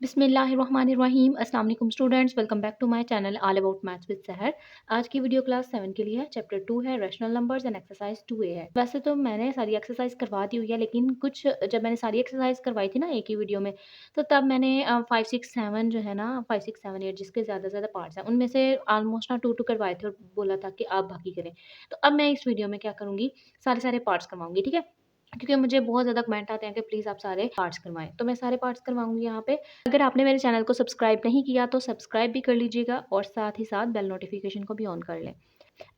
बिस्मिल्लाहिर्रहमानिर्रहीम। अस्सलाम वालेकुम students, welcome back to my channel all about maths with Sahar. आज की वीडियो क्लास 7 के लिए है। चैप्टर 2 है rational numbers and exercise 2A है। वैसे तो मैंने सारी एक्सरसाइज करवा दी हुई है, लेकिन कुछ जब मैंने सारी एक्सरसाइज करवाई थी ना एक ही वीडियो में, तो तब मैंने 5 6 7 जो है ना 5 6 7 8 जिसके ज़्यादा ज़्यादा पार्ट्स हैं उनमें से ऑलमोस्ट ना 2 करवाए थे और बोला था कि आप बाकी करें। तो अब मैं इस वीडियो में क्या करूँगी, सारे सारे पार्ट्स करवाऊँगी, ठीक है। क्योंकि मुझे बहुत ज़्यादा कमेंट आते हैं कि प्लीज़ आप सारे पार्ट्स करवाएँ, तो मैं सारे पार्ट्स करवाऊँगी यहाँ पे। अगर आपने मेरे चैनल को सब्सक्राइब नहीं किया तो सब्सक्राइब भी कर लीजिएगा और साथ ही साथ बेल नोटिफिकेशन को भी ऑन कर लें।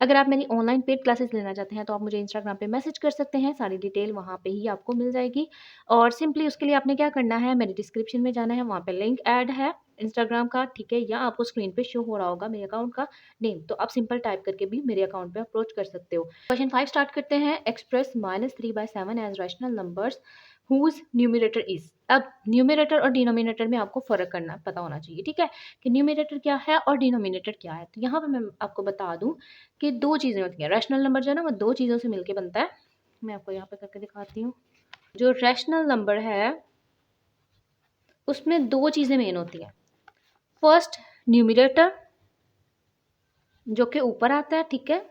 अगर आप मेरी ऑनलाइन पेड क्लासेस लेना चाहते हैं तो आप मुझे इंस्टाग्राम पे मैसेज कर सकते हैं, सारी डिटेल वहाँ पे ही आपको मिल जाएगी। और सिंपली उसके लिए आपने क्या करना है, मेरे डिस्क्रिप्शन में जाना है, वहाँ पे लिंक ऐड है इंस्टाग्राम का, ठीक है, या आपको स्क्रीन पे शो हो रहा होगा मेरे अकाउंट का नेम, तो आप सिंपल टाइप करके भी मेरे अकाउंट पे अप्रोच कर सकते हो। क्वेश्चन 5 स्टार्ट करते हैं। Express -3/7 as rational numbers whose numerator is. अब न्यूमरेटर और डिनोमिनेटर में आपको फ़र्क करना पता होना चाहिए, ठीक है, कि न्यूमरेटर क्या है और डिनोमिनेटर क्या है। तो यहाँ पे मैं आपको बता दूँ कि 2 चीज़ें होती हैं। रैशनल नंबर जो है ना वो 2 चीज़ों से मिलके बनता है। मैं आपको यहाँ पे करके दिखाती हूँ। जो रैशनल नंबर है उसमें 2 चीज़ें मेन होती हैं। फर्स्ट न्यूमरेटर जो कि ऊपर आता है, ठीक है,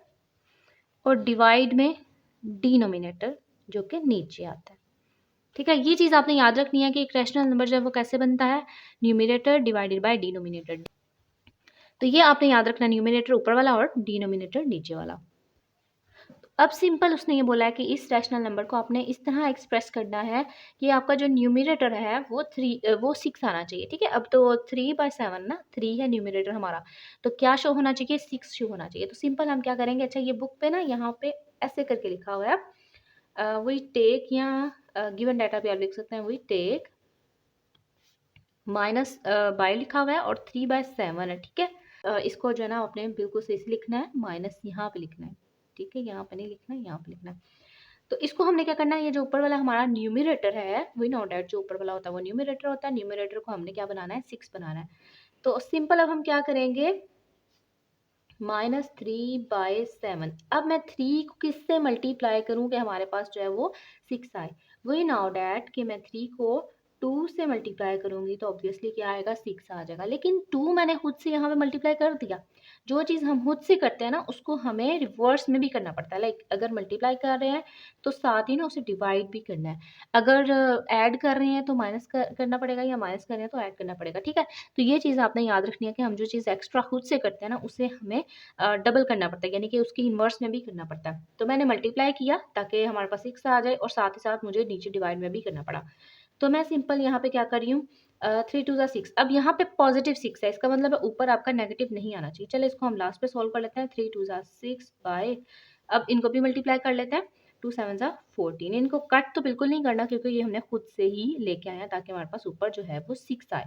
और डिवाइड में डिनोमिनेटर जो कि नीचे आता है, ठीक है। ये चीज़ आपने याद रखनी है कि एक रैशनल नंबर जो है वो कैसे बनता है, न्यूमरेटर डिवाइडेड बाय डिनोमिनेटर। तो ये आपने याद रखना, न्यूमरेटर ऊपर वाला और डिनोमिनेटर नीचे वाला। अब सिंपल उसने ये बोला है कि इस रैशनल नंबर को आपने इस तरह एक्सप्रेस करना है कि आपका जो न्यूमरेटर है वो 6 आना चाहिए, ठीक है। अब तो 3/7 ना, 3 है न्यूमरेटर हमारा, तो क्या शो होना चाहिए, 6 शो होना चाहिए। तो सिंपल हम क्या करेंगे, अच्छा ये बुक पे ना यहाँ पे ऐसे करके लिखा हुआ है, वी टेक, या गिवन डाटा पे आप लिख सकते हैं, वी टेक माइनस बाय लिखा हुआ है और 3/7 है, ठीक है। इसको जो है ना आपने बिल्कुल सही से लिखना है, माइनस यहाँ पे लिखना है, ठीक है, यहाँ पे नहीं लिखना है, यहाँ पे लिखना है। तो इसको हमने क्या करना है, ये जो ऊपर वाला हमारा न्यूमरेटर है, वी नो डैट जो ऊपर वाला होता है वो न्यूमरेटर होता है, न्यूमरेटर को हमने क्या बनाना है, 6 बनाना है। तो सिंपल अब हम क्या करेंगे, -3/7। अब मैं 3 को किससे मल्टीप्लाई करूं कि हमारे पास जो है वो 6 आए। वी नाउ डैट कि मैं 3 को 2 से मल्टीप्लाई करूंगी तो ऑब्वियसली क्या आएगा, 6 आ जाएगा। लेकिन 2 मैंने खुद से यहाँ पे मल्टीप्लाई कर दिया। जो चीज़ हम खुद से करते हैं ना उसको हमें रिवर्स में भी करना पड़ता है। लाइक अगर मल्टीप्लाई कर रहे हैं तो साथ ही ना उसे डिवाइड भी करना है। अगर ऐड कर रहे हैं तो माइनस करना पड़ेगा, या माइनस कर रहे हैं तो ऐड करना पड़ेगा, ठीक है। तो ये चीज़ आपने याद रखनी है कि हम जो चीज़ एक्स्ट्रा खुद से करते हैं ना उसे हमें डबल करना पड़ता है, यानी कि उसकी इन्वर्स में भी करना पड़ता है। तो मैंने मल्टीप्लाई किया ताकि हमारे पास 6 आ जाए और साथ ही साथ मुझे नीचे डिवाइड में भी करना पड़ा। तो मैं सिंपल यहाँ पे क्या कर रही हूँ, 3 2 ज़ा 6। अब यहाँ पे पॉजिटिव 6 है, इसका मतलब है ऊपर आपका नेगेटिव नहीं आना चाहिए। चलो इसको हम लास्ट पे सॉल्व कर लेते हैं। 3 2 ज़ा 6 बाय, अब इनको भी मल्टीप्लाई कर लेते हैं, 2 7 ज़ा 14। इनको कट तो बिल्कुल नहीं करना क्योंकि ये हमने खुद से ही लेके आए हैं ताकि हमारे पास ऊपर जो है वो 6 आए।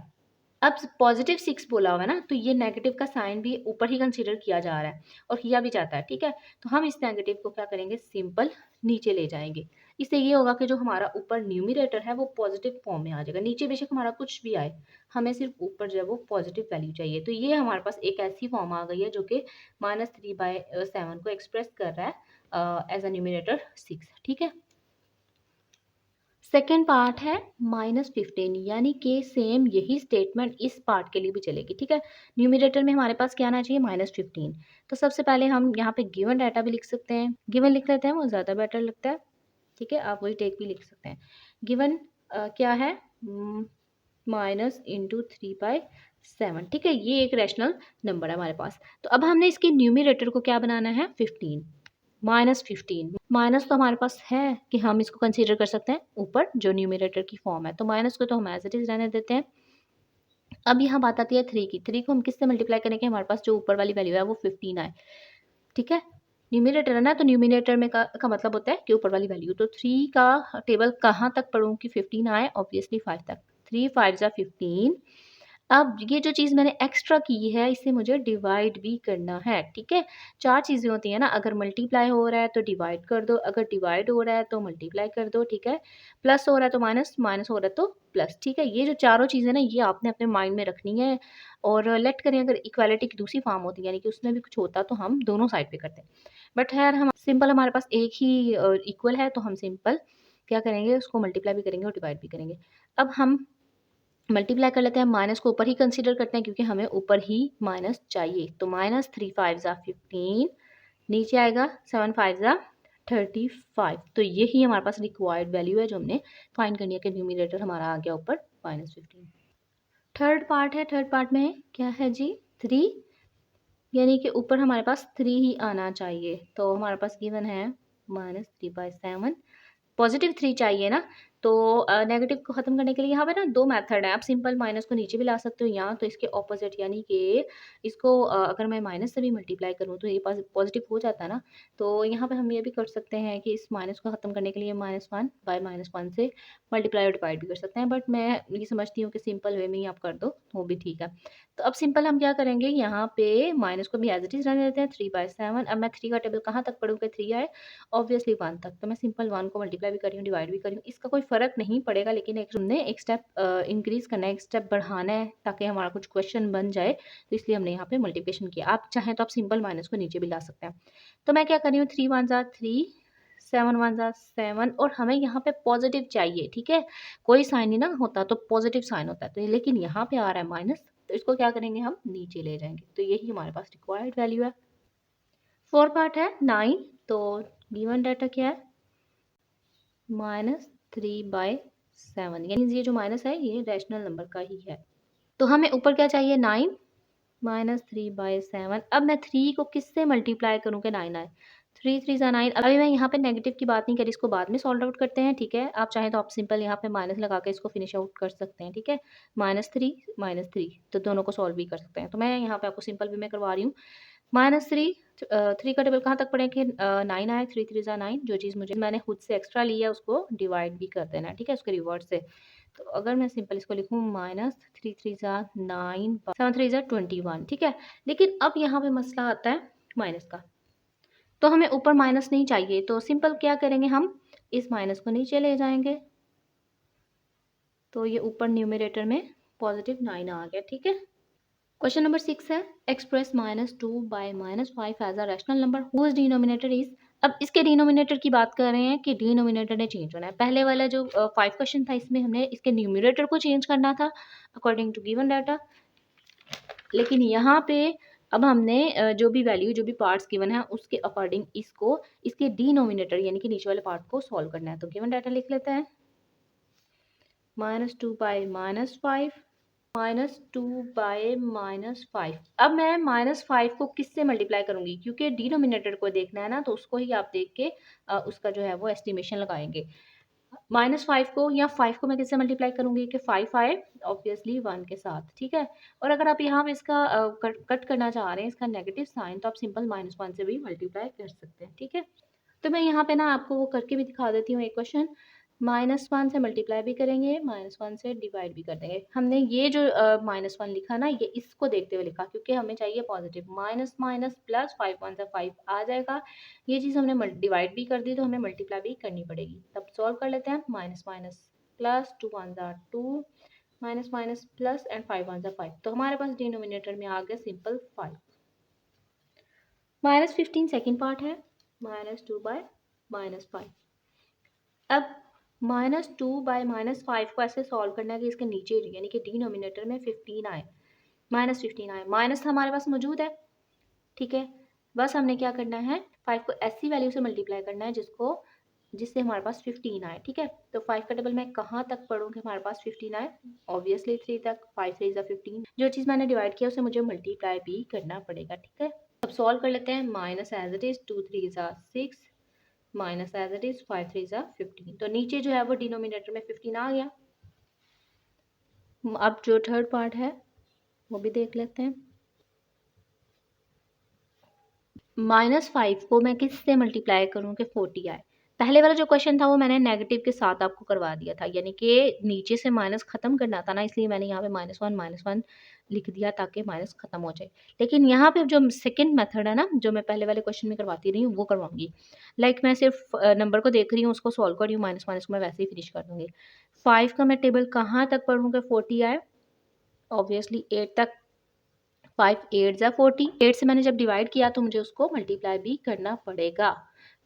अब पॉजिटिव 6 बोला हुआ है ना, तो ये नेगेटिव का साइन भी ऊपर ही कंसीडर किया जा रहा है और किया भी जाता है, ठीक है। तो हम इस नेगेटिव को क्या करेंगे, सिंपल नीचे ले जाएंगे। इससे ये होगा कि जो हमारा ऊपर न्यूमरेटर है वो पॉजिटिव फॉर्म में आ जाएगा। नीचे बेशक हमारा कुछ भी आए, हमें सिर्फ ऊपर जो है वो पॉजिटिव वैल्यू चाहिए। तो ये हमारे पास एक ऐसी फॉर्म आ गई है जो कि -3/7 को एक्सप्रेस कर रहा है एज अ न्यूमरेटर 6, ठीक है। सेकेंड पार्ट है -15, यानी कि सेम यही स्टेटमेंट इस पार्ट के लिए भी चलेगी, ठीक है। न्यूमरेटर में हमारे पास क्या आना चाहिए, -15। तो सबसे पहले हम यहाँ पे गिवन डाटा भी लिख सकते हैं, गिवन लिख लेते हैं, वो ज़्यादा बेटर लगता है, ठीक है। आप वही टेक भी लिख सकते हैं। गिवन क्या है, -3/7, ठीक है। ये एक रैशनल नंबर है हमारे पास। तो अब हमने इसके न्यूमरेटर को क्या बनाना है, 15, -15। माइनस तो हमारे पास है कि हम इसको कंसीडर कर सकते हैं ऊपर जो न्यूमरेटर की फॉर्म है, तो माइनस को तो हम एज इट इज रहने देते हैं। अब यहाँ बात आती है 3 की। 3 को हम किससे मल्टीप्लाई करेंगे, हमारे पास जो ऊपर वाली वैल्यू है वो 15 आए, ठीक है। न्यूमरेटर है ना, तो न्यूमरेटर में का मतलब होता है कि ऊपर वाली वैल्यू। तो 3 का टेबल कहाँ तक पढ़ूँ कि 15 आए, ऑब्वियसली 5 तक। 3 5 ज़ा 15। अब ये जो चीज़ मैंने एक्स्ट्रा की है इसे मुझे डिवाइड भी करना है, ठीक है। 4 चीज़ें होती हैं ना, अगर मल्टीप्लाई हो रहा है तो डिवाइड कर दो, अगर डिवाइड हो रहा है तो मल्टीप्लाई कर दो, ठीक है। प्लस हो रहा है तो माइनस, माइनस हो रहा है तो प्लस, ठीक है। ये जो चारों चीज़ें ना ये आपने अपने माइंड में रखनी है। और लेट करें अगर इक्वालिटी की दूसरी फॉर्म होती यानी कि उसमें भी कुछ होता तो हम दोनों साइड पे करते हैं। बट खैर हम सिंपल, हमारे पास एक ही इक्वल है तो हम सिंपल क्या करेंगे, उसको मल्टीप्लाई भी करेंगे और डिवाइड भी करेंगे। अब हम मल्टीप्लाई कर लेते हैं, माइनस को ऊपर ही कंसीडर करते हैं क्योंकि हमें ऊपर ही माइनस चाहिए। तो -3 5 = 15, नीचे आएगा 7 5 = 35। तो यही हमारे पास रिक्वायर्ड वैल्यू है जो हमने फाइंड करनी है कि न्यूमरेटर हमारा आ गया ऊपर -15। थर्ड पार्ट है, थर्ड पार्ट में क्या है जी 3, यानी कि ऊपर हमारे पास 3 ही आना चाहिए। तो हमारे पास गिवन है -3/7, पॉजिटिव 3 चाहिए ना, तो नेगेटिव को ख़त्म करने के लिए यहाँ पे ना 2 मेथड है। आप सिंपल माइनस को नीचे भी ला सकते हो या तो इसके ऑपोजिट, यानी कि इसको अगर मैं माइनस से भी मल्टीप्लाई करूँ तो ये पॉजिटिव हो जाता है ना। तो यहाँ पे हम ये भी कर सकते हैं कि इस माइनस को ख़त्म करने के लिए -1/-1 से मल्टीप्लाई और डिवाइड भी कर सकते हैं, बट मैं ये समझती हूँ कि सिंपल वे में ही आप कर दो वो भी ठीक है। तो अब सिंपल हम क्या करेंगे, यहाँ पे माइनस को भी एज इट इज़ रहने देते हैं 3/7। अब मैं 3 का टेबल कहाँ तक पढ़ूँ कि 3 आए, ऑब्वियसली 1 तक। तो मैं सिंपल 1 को मल्टीप्लाई भी कर रही हूँ, डिवाइड भी कर रही हूँ, इसका कोई फ़र्क नहीं पड़ेगा, लेकिन एक हमने एक स्टेप इंक्रीज़ करना है, एक स्टेप बढ़ाना है ताकि हमारा कुछ क्वेश्चन बन जाए, तो इसलिए हमने यहाँ पे मल्टीप्लिकेशन किया। आप चाहें तो आप सिंपल माइनस को नीचे भी ला सकते हैं। तो मैं क्या कर रही हूँ, 3 1 ज़ा 3, 7 1 ज़ा 7, और हमें यहाँ पे पॉजिटिव चाहिए, ठीक है। कोई साइन ही ना होता तो पॉजिटिव साइन होता है, तो लेकिन यहाँ पे आ रहा है माइनस, तो इसको क्या करेंगे, हम नीचे ले जाएंगे। तो यही हमारे पास रिक्वायर्ड वैल्यू है। फोर्थ पार्ट है 9, तो गिवन डाटा क्या है -3/7, यानी ये जो माइनस है ये रैशनल नंबर का ही है। तो हमें ऊपर क्या चाहिए 9 -3/7। अब मैं 3 को किससे मल्टीप्लाई करूँ कि 9 आए, 3 3 ज़ा 9। अभी मैं यहाँ पे नेगेटिव की बात नहीं करी, इसको बाद में सॉल्व आउट करते हैं, ठीक है। आप चाहें तो आप सिंपल यहाँ पे माइनस लगा के इसको फिनिश आउट कर सकते हैं, ठीक है। -3 तो दोनों को सॉल्व भी कर सकते हैं। तो मैं यहाँ पे आपको सिंपल वे में करवा रही हूँ। -3, 3 का टेबल कहाँ तक पढ़ें कि 9 आए, 3 3 ज़ा 9। जो चीज़ मुझे मैंने खुद से एक्स्ट्रा लिया उसको डिवाइड भी कर देना है, ठीक है, उसके रिवर्स से। तो अगर मैं सिंपल इसको लिखूँ -3 3 ज़ा 9, 7 3 ज़ा 21, ठीक है। लेकिन अब यहाँ पे मसला आता है माइनस का, तो हमें ऊपर माइनस नहीं चाहिए, तो सिंपल क्या करेंगे, हम इस माइनस को नीचे ले जाएंगे, तो ये ऊपर न्यूमरेटर में +9 आ गया, ठीक है। क्वेश्चन नंबर 6 है, express -2/-5 as a rational number whose denominator is. अब इसके डिनोमिनेटर की बात कर रहे हैं कि डिनोमिनेटर ने चेंज होना है। पहले वाला जो 5 क्वेश्चन था इसमें हमने इसके न्यूमरेटर को चेंज करना था अकॉर्डिंग टू गिवन डाटा, लेकिन यहाँ पे अब हमने जो भी वैल्यू जो भी पार्ट्स गिवन है उसके अकॉर्डिंग इसको इसके डिनोमिनेटर यानी कि नीचे वाले पार्ट को सॉल्व करना है। तो गिवन डाटा लिख लेते हैं, -2/-5 -2/-5। अब मैं -5 को किससे मल्टीप्लाई करूंगी, क्योंकि डिनोमिनेटर को देखना है ना, तो उसको ही आप देख के उसका जो है वो एस्टिमेशन लगाएंगे। -5 को या 5 को मैं किससे मल्टीप्लाई करूंगी कि 5 आए ऑब्वियसली 1 के साथ, ठीक है। और अगर आप यहाँ पे इसका कट करना चाह रहे हैं इसका नेगेटिव साइन, तो आप सिंपल -1 से भी मल्टीप्लाई कर सकते हैं, ठीक है। तो मैं यहाँ पे ना आपको वो करके भी दिखा देती हूँ एक क्वेश्चन। -1 से मल्टीप्लाई भी करेंगे, -1 से डिवाइड भी कर देंगे। हमने ये जो -1 लिखा ना, ये इसको देखते हुए लिखा क्योंकि हमें चाहिए पॉजिटिव, माइनस माइनस प्लस 5 1 से 5 आ जाएगा। ये चीज़ हमने डिवाइड भी कर दी तो हमें मल्टीप्लाई भी करनी पड़ेगी। तब सॉल्व कर लेते हैं, माइनस माइनस प्लस 2 1 ज़ा 2, माइनस माइनस प्लस एंड 5 1 ज़ा 5। तो हमारे पास डिनोमिनेटर में आ गया सिंपल 5। -15 सेकेंड पार्ट है, -2/-5। अब -2/-5 को ऐसे सॉल्व करना है कि इसके नीचे यानी कि डिनोमिनेटर में 15 आए, -15 आए। माइनस हमारे पास मौजूद है, ठीक है। बस हमने क्या करना है, 5 को ऐसी वैल्यू से मल्टीप्लाई करना है जिससे हमारे पास 15 आए, ठीक है। तो 5 का टेबल मैं कहाँ तक पढ़ूँ कि हमारे पास 15 आए, ऑब्वियसली 3 तक। 5 3 ज़ा 15, जो चीज़ मैंने डिवाइड किया उसे मुझे मल्टीप्लाई भी करना पड़ेगा, ठीक है। अब सॉल्व कर लेते हैं, माइनस एज इट इज़ 2 3 ज़ा 6, माइनस एज इट इज 5 3 ज़ा 15। तो नीचे जो है वो डिनोमिनेटर में 15 आ गया। अब जो थर्ड पार्ट है वो भी देख लेते हैं। -5 को मैं किससे मल्टीप्लाई करूँ कि 40 आए। पहले वाला जो क्वेश्चन था वो मैंने नेगेटिव के साथ आपको करवा दिया था, यानी कि नीचे से माइनस खत्म करना था ना, इसलिए मैंने यहाँ पे -1 लिख दिया ताकि माइनस खत्म हो जाए। लेकिन यहाँ पे जो सेकंड मेथड है ना, जो मैं पहले वाले क्वेश्चन में करवाती रही हूँ वो करवाऊंगी। लाइक मैं सिर्फ नंबर को देख रही हूँ, उसको सॉल्व कर रही हूँ, माइनस माइनस को मैं वैसे ही फिनिश कर दूंगी। 5 का मैं टेबल कहाँ तक पढ़ूँ कि 40 आए, ऑब्वियसली 8 तक। 5 8 ज़ा 40, 8 से मैंने जब डिवाइड किया तो मुझे उसको मल्टीप्लाई भी करना पड़ेगा।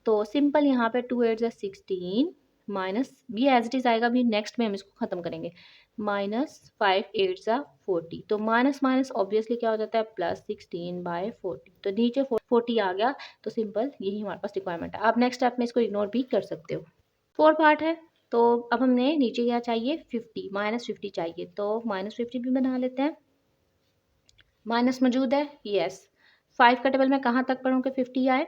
तो सिंपल यहाँ पे 2 8 ज़ा 16, माइनस भी एज इट इज़ आएगा, अभी नेक्स्ट में हम इसको ख़त्म करेंगे। -5 8 ज़ा 40, तो माइनस माइनस ऑब्वियसली क्या हो जाता है +16/40, तो नीचे 40 आ गया। तो सिंपल यही हमारे पास रिक्वायरमेंट है। आप नेक्स्ट स्टेप में इसको इग्नोर भी कर सकते हो। 4 पार्ट है, तो अब हमने नीचे क्या चाहिए 50, -50 चाहिए, तो -50 भी बना लेते हैं। माइनस मौजूद है, यस। 5 का टेबल में कहाँ तक पढ़ूँ कि 50 आए,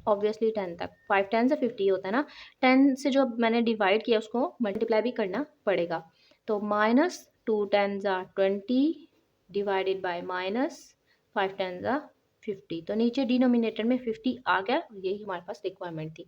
ऑब्वियसली 10 तक। 5 10 से 50 होता है ना, 10 से जो मैंने डिवाइड किया उसको मल्टीप्लाई भी करना पड़ेगा। तो -2 10 ज़ा 20 डिवाइडेड बाय -5 10 ज़ा 50, तो नीचे डिनोमिनेटर में 50 आ गया। यही हमारे पास रिक्वायरमेंट थी।